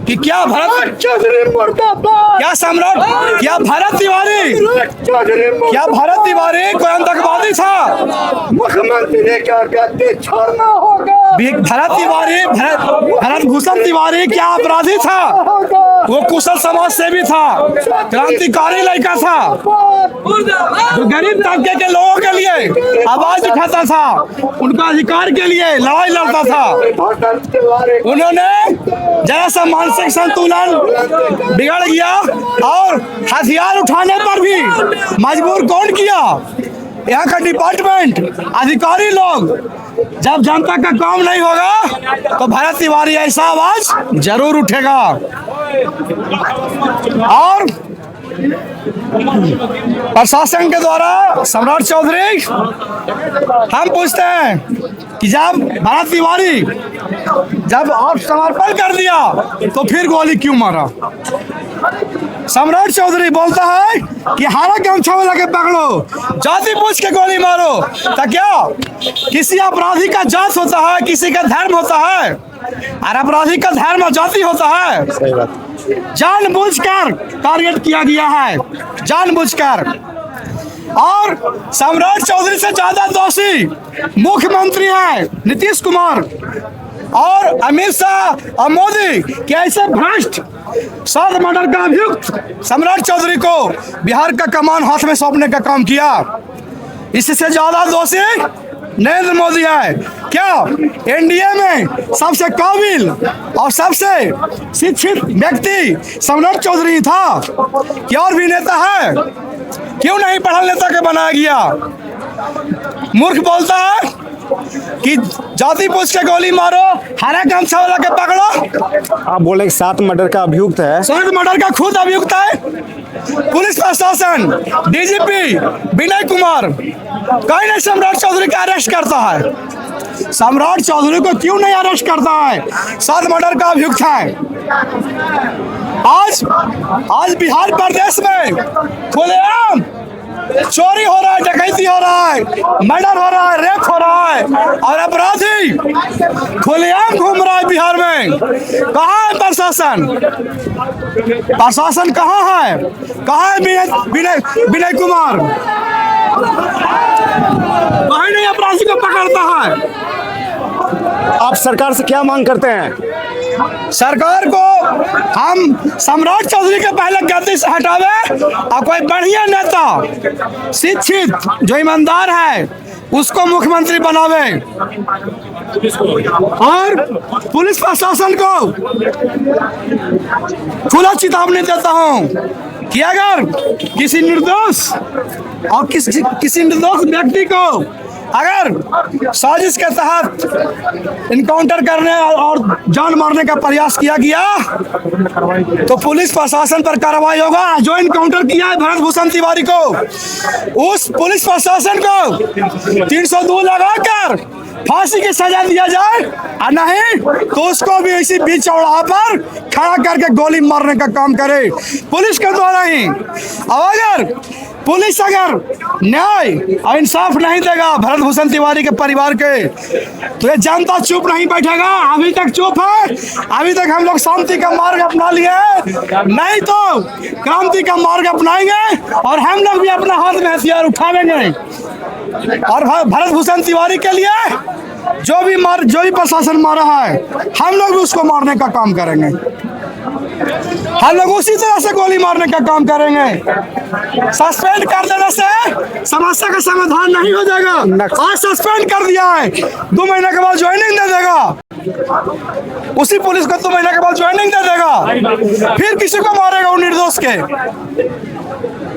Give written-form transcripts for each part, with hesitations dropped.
कि क्या भरत क्या सम्राट क्या भरत तिवारी कोई आतंकवादी था? मुख्यमंत्री ने क्या कहते छोड़ना होगा। भरत भूषण तिवारी क्या अपराधी था? वो कुशल समाज सेवी था, क्रांतिकारी लड़का था, जो गरीब तबके के लोगों के लिए आवाज उठाता था, उनका अधिकार के लिए लड़ाई लड़ता था। उन्होंने जरा सा मानसिक संतुलन बिगड़ गया और हथियार उठाने पर भी मजबूर कौन किया? यहाँ का डिपार्टमेंट, अधिकारी लोग। जब जनता का काम नहीं होगा तो भरत तिवारी ऐसा आवाज जरूर उठेगा। और प्रशासन के द्वारा सम्राट चौधरी, हम पूछते हैं कि जब भरत तिवारी जब आप समर्पण कर दिया तो फिर गोली क्यों मारा? सम्राट चौधरी बोलता है कि हारा गमछा वाला के पकड़ो, जाति पूछ के गोली मारो। तो क्या किसी अपराधी का जात होता है, किसी का धर्म होता है? और अपराधी का धर्म और जाति होता है? सही बात। जानबूझकर टारगेट किया गया है, जानबूझकर। और सम्राट चौधरी से ज्यादा दोषी मुख्यमंत्री है नीतीश कुमार और अमित शाह और मोदी के ऐसे भ्रष्ट 7 मर्डर का अभियुक्त सम्राट चौधरी को बिहार का कमान हाथ में सौंपने का काम किया। इससे ज्यादा दोषी नरेंद्र मोदी है। क्या एनडीए में सबसे काबिल और सबसे शिक्षित व्यक्ति सम्राट चौधरी था? क्या और भी नेता है? क्यों नहीं पढ़ा नेता के बनाया गया? मूर्ख बोलता है कि जाति पूछ के गोली मारो, हरा गमछा वाला के पकड़ो। आप बोले 7 मर्डर का अभियुक्त है। 7 मर्डर का खुद अभियुक्त है। पुलिस प्रशासन, डीजीपी विनय कुमार कहीं नहीं सम्राट चौधरी का अरेस्ट करता है। सम्राट चौधरी को क्यों नहीं अरेस्ट करता है? 7 मर्डर का अभियुक्त है। आज बिहार प्रदेश में खुलेआम चोरी हो रहा है, डकैती हो रहा है, मर्डर हो रहा है, रेप हो रहा है और अपराधी खुलेआम घूम रहा है बिहार में। कहाँ है प्रशासन? प्रशासन कहाँ है? कहाँ है विनय कुमार? कहीं नहीं अपराधी को पकड़ता है। आप सरकार से क्या मांग करते हैं? सरकार को हम सम्राट चौधरी के पहले गद्दी से हटावे और कोई बढ़िया नेता, शिक्षित, जो ईमानदार है उसको मुख्यमंत्री बनावे। और पुलिस प्रशासन को खुला चेतावनी देता हूं कि अगर किसी निर्दोष और किसी निर्दोष व्यक्ति को अगर साजिश के तहत इनकाउंटर करने और जान मारने का प्रयास किया गया तो पुलिस प्रशासन पर कार्रवाई होगा। जो इनकाउंटर किया है भरत भूषण तिवारी को, उस पुलिस प्रशासन को 302 लगाकर फांसी की सजा दिया जाए और नहीं तो उसको भी इसी बीच चौराहा पर खड़ा करके गोली मारने का काम करे पुलिस के द्वारा ही। और अगर पुलिस न्याय और इंसाफ नहीं देगा भरत भूषण तिवारी के परिवार के तो ये जनता चुप नहीं बैठेगा। अभी तक चुप है, अभी तक हम लोग शांति का मार्ग अपना लिए हैं, नहीं तो क्रांति का मार्ग अपनाएंगे और हम लोग भी अपना हाथ में हथियार उठावेंगे। और भरत भूषण तिवारी के लिए जो भी प्रशासन मारा है हम लोग भी उसको मारने का काम करेंगे। हम लोग उसी तरह से गोली मारने का काम करेंगे। सस्पेंड कर देने से समस्या का समाधान नहीं हो जाएगा। आज सस्पेंड कर दिया है, 2 महीने के बाद ज्वाइनिंग दे देगा। उसी पुलिस को 2 महीने के बाद ज्वाइनिंग दे देगा, फिर किसी को मारेगा वो निर्दोष के।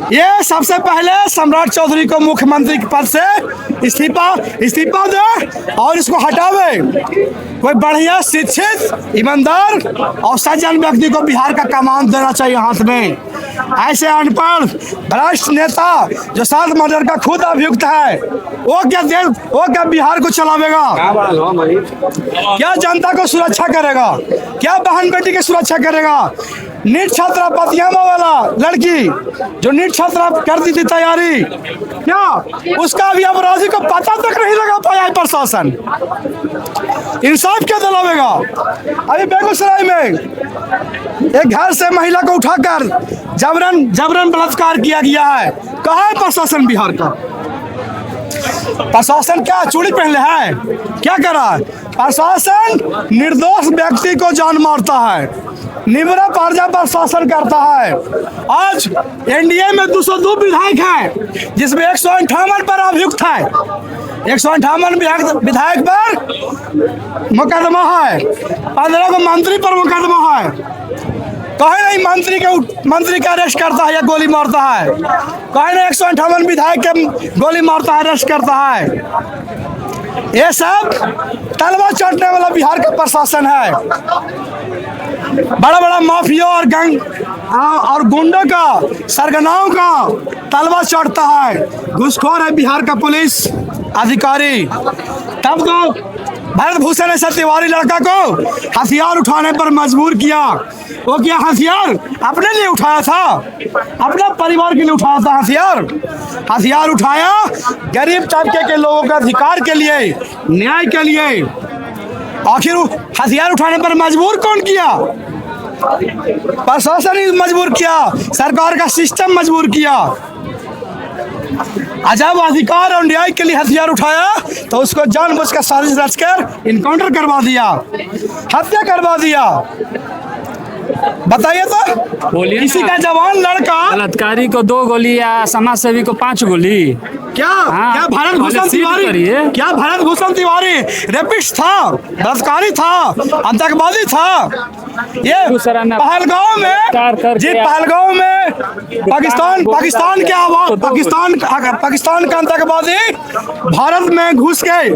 ये सबसे पहले सम्राट चौधरी को मुख्यमंत्री के पद से इस्तीफा दे और इसको हटावे। कोई बढ़िया शिक्षित, ईमानदार और सज्जन व्यक्ति को बिहार का कमान देना चाहिए हाथ में। ऐसे अनपढ़ भ्रष्ट नेता जो 7 मर्डर का खुद अभियुक्त है वो क्या बिहार को चलावेगा? क्या जनता को सुरक्षा करेगा? क्या बहन बेटी की सुरक्षा करेगा? नीट छात्रा पतियामा वाला लड़की जो नीट छात्रा कर दी थी तैयारी, क्या उसका भी अपराधी को पता तक नहीं लगा पाया प्रशासन? इंसाफ क्या दिलावेगा? अभी बेगूसराय में एक घर से महिला को उठाकर जबरन बलात्कार किया गया है। कहाँ है प्रशासन बिहार का? प्रशासन क्या चूड़ी पहले है? क्या कर रहा है प्रशासन? निर्दोष व्यक्ति को जान मारता है, निबरा पर्जा पर शासन करता है। आज एनडीए में 202 विधायक हैं, जिसमें 158 पर अभियुक्त है। 158 विधायक पर मुकदमा है, 15 को मंत्री पर मुकदमा है। कहे नहीं मंत्री का अरेस्ट करता है या गोली मारता है? कहे नहीं 158 विधायक के गोली मारता है, अरेस्ट करता है? ये सब तलवार चाटने वाला बिहार का प्रशासन है। बड़ा बड़ा माफिया और गैंग और गुंडों का, सरगनाओं का तलवार चाटता है। घूसखोर है बिहार का पुलिस अधिकारी। तब तो भरत भूषण ऐसा तिवारी लड़का को हथियार उठाने पर मजबूर किया। वो क्या हथियार अपने लिए उठाया था? अपने परिवार के लिए उठाया था हथियार उठाया गरीब तबके के लोगों के अधिकार के लिए, न्याय के लिए। आखिर हथियार उठाने पर मजबूर कौन किया? प्रशासन ही मजबूर किया, सरकार का सिस्टम मजबूर किया। जब अधिकार और न्याय के लिए हथियार उठाया तो उसको जानबूझकर साजिश रचकर इनकाउंटर करवा दिया, हत्या करवा दिया। बताइए तो, किसी का जवान लड़का बलात्कारी को 2 गोली या समाज सेवी को 5 गोली। क्या भारत भूषण तिवारी, क्या भारत भूषण तिवारी रेपिस्ट था, बलात्कारी था, आतंकवादी था? ये पहलगांव में, जी पहलगांव में पाकिस्तान के आवाज, पाकिस्तान का आतंकवादी भारत में घुस गए,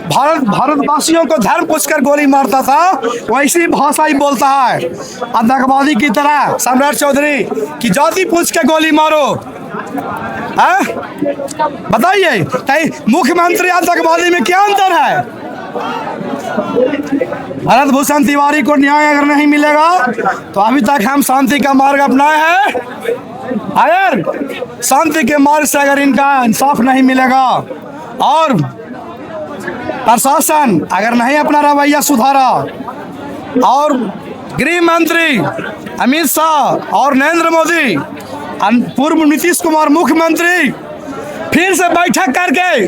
भारतवासियों को धर्म पूछकर गोली मारता था। वैसी भाषा ही बोलता है आतंकवादी की तरह सम्राट चौधरी की जाति पूछ के गोली मारो। बताइए मुख्यमंत्री आतंकवादी में क्या अंतर है? भरत भूषण तिवारी को न्याय अगर नहीं मिलेगा तो अभी तक हम शांति का मार्ग अपनाए हैं। अगर शांति के मार्ग से अगर इनका इंसाफ नहीं मिलेगा और प्रशासन अगर नहीं अपना रवैया सुधारा और गृह मंत्री अमित शाह और नरेंद्र मोदी, पूर्व नीतीश कुमार मुख्यमंत्री फिर से बैठक करके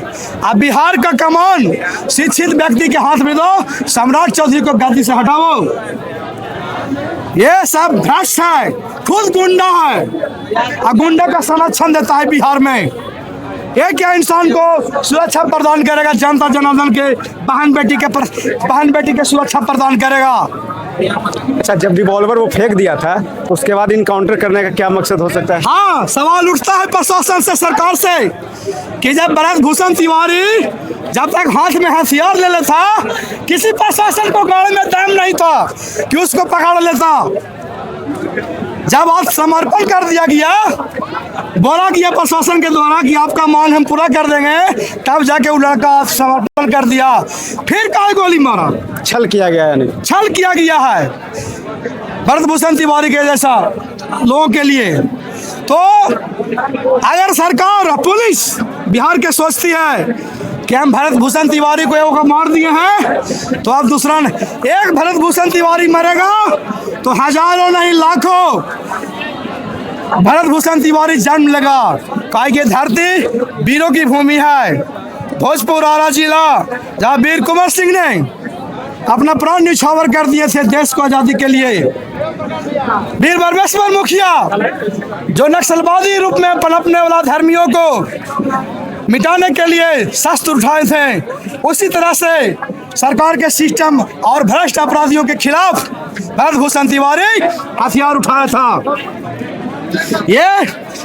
अब बिहार का कमान शिक्षित व्यक्ति के हाथ में दो, सम्राट चौधरी को गद्दी से हटाओ। ये सब भ्रष्ट है, खुद गुंडा है और गुंडा का संरक्षण देता है बिहार में। ये क्या इंसान को सुरक्षा प्रदान करेगा? जनता जनार्दन के बहन बेटी के सुरक्षा प्रदान करेगा? अच्छा, जब रिवॉल्वर वो फेंक दिया था उसके बाद इनकाउंटर करने का क्या मकसद हो सकता है? हाँ, सवाल उठता है प्रशासन से, सरकार से कि जब भरत भूषण तिवारी जब तक हाथ में हथियार ले लेता, किसी प्रशासन को गाड़ी में दम नहीं था कि उसको पकड़ लेता। जब आज समर्पण कर दिया गया, बोला गया प्रशासन के द्वारा कि आपका मांग हम पूरा कर देंगे, तब जाके वो लड़का समर्पण कर दिया। फिर काहे गोली मारा? छल किया गया है? नहीं, छल किया गया है भरत भूषण तिवारी के जैसा लोगों के लिए। तो अगर सरकार और पुलिस बिहार के सोचती है कि हम भरत भूषण तिवारी को मार दिए हैं, तो अब दूसरा एक भरत भूषण तिवारी मरेगा तो हजारों नहीं लाखों भरत भूषण तिवारी जन्म लेगा। काहे की धरती वीरों की भूमि है। भोजपुर आरा जिला जहाँ वीर कुंवर सिंह ने अपना प्राण न्यौछावर कर दिए थे देश को आजादी के लिए। वीर बरमेश्वर मुखिया जो नक्सलवादी रूप में पनपने वाला धर्मियों को मिटाने के लिए शस्त्र उठाए थे, उसी तरह से सरकार के सिस्टम और भ्रष्ट अपराधियों के खिलाफ भरत भूषण तिवारी हथियार उठाया था। ये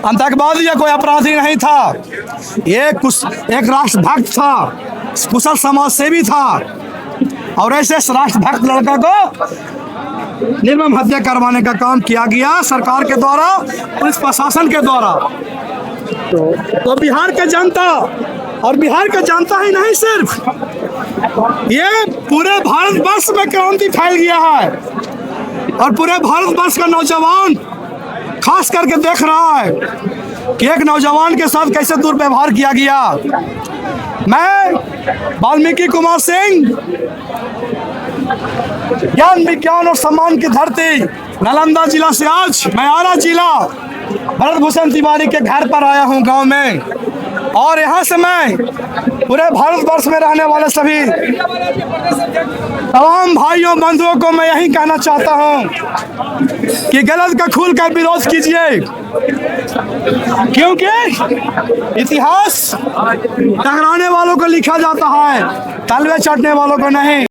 आतंकवादी या कोई अपराधी नहीं था, ये एक राष्ट्रभक्त था, कुशल समाज सेवी था और ऐसे राष्ट्रभक्त लड़का को निर्मम हत्या करवाने का काम किया गया सरकार के द्वारा, पुलिस प्रशासन के द्वारा। तो बिहार का जनता, और बिहार का जनता ही नहीं सिर्फ, ये पूरे भारतवर्ष में क्रांति फैल गया है और पूरे भारतवर्ष का नौजवान खास करके देख रहा है कि एक नौजवान के साथ कैसे दुर्व्यवहार किया गया। मैं वाल्मीकि कुमार सिंह ज्ञान विज्ञान और सम्मान की धरती नालंदा जिला से आज मैं आरा जिला भरत भूषण तिवारी के घर पर आया हूं गांव में, और यहां से मैं पूरे भारतवर्ष में रहने वाले सभी तमाम भाइयों बंधुओं को मैं यही कहना चाहता हूं कि गलत का खुल कर विरोध कीजिए, क्योंकि इतिहास टकराने वालों को लिखा जाता है, तलवे चढ़ने वालों को नहीं।